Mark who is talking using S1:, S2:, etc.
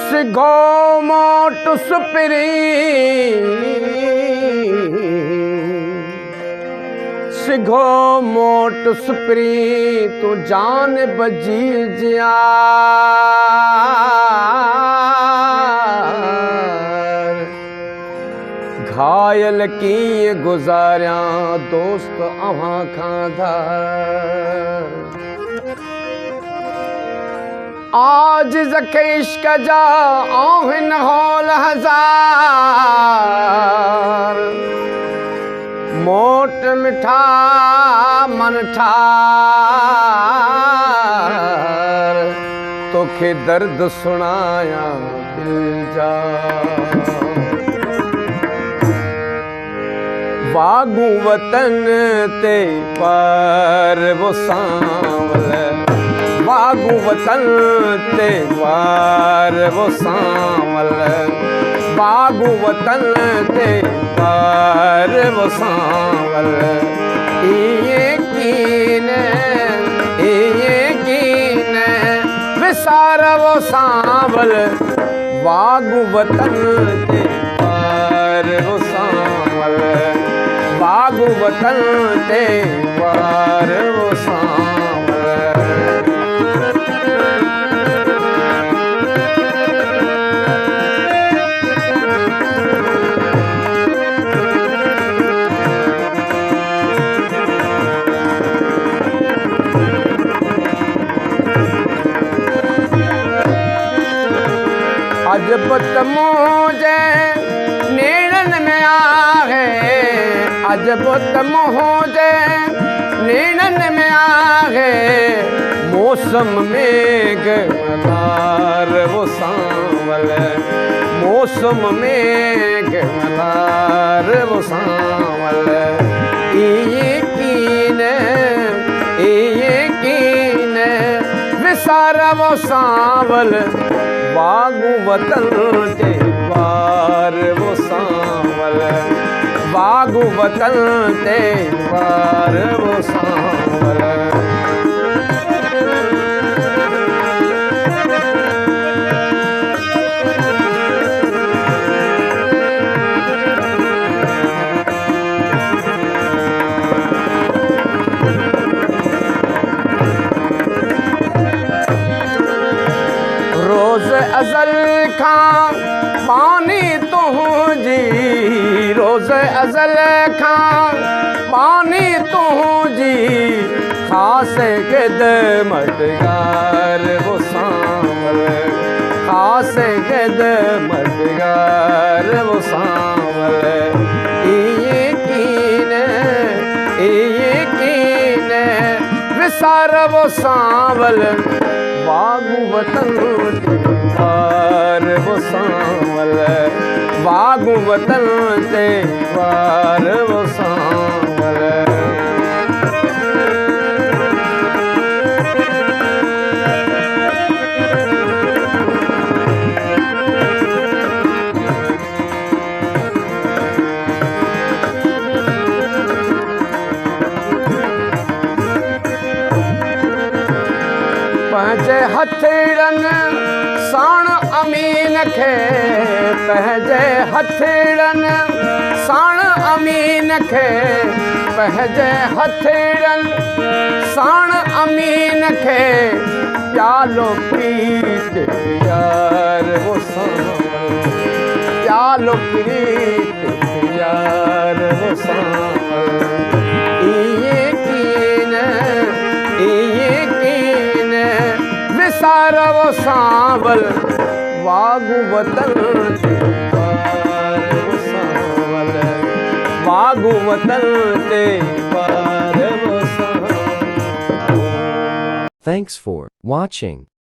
S1: सिघो मोट सुपरी सिघो मोट सुपरी तू जान बजी जिया घायल की गुजारिया दोस्त अवां खांधार आज ज़के इश्क जा आहिन हौल हजार मोट मिठा मन ठार तोखे दर्द सुनाया दिल जा वागू वतन ते पार वो सांवल वागू वतन ते पार वो सांवल वागू वतन ते पार वो सांवल इये कीन विसार वो सांवल वागू वतन ते पार वो सांवल वागू वतन ते पार वो सांवल अजबत मुझे नेड़न में आहे अजबत मुझे नेड़न में आहे मौसम में गवार वो सांवल मौसम में गवार वो सांवल इये कीन विसार वो सांवल वागू वतन ते पार वो सांवल वागू वतन ते पार वो सांवल रोज़ अज़ल खां पानी तुझी रोज़ अज़ल खां पानी तुझी ख़ास ख़िदमतगार वो सांवल ख़ास ख़िदमतगार वो सांवल इये कीन विसार वो सांवल वागू वतन ते पार वो सांवल वागू वतन ते पार वो सांवल पंहिंजे हथड़नि साण अमीन खे पंहिंजे हथड़नि साण अमीन खे पंहिंजे हथड़नि साण अमीन खे प्यालो प्रीत यार वो सांवल प्यालो प्रीत यार वो सांवल इये कीन विसार वो सांवल वागू वतन ते पार वो सांवल वागू वतन ते पार वो सांवल
S2: Thanks for watching.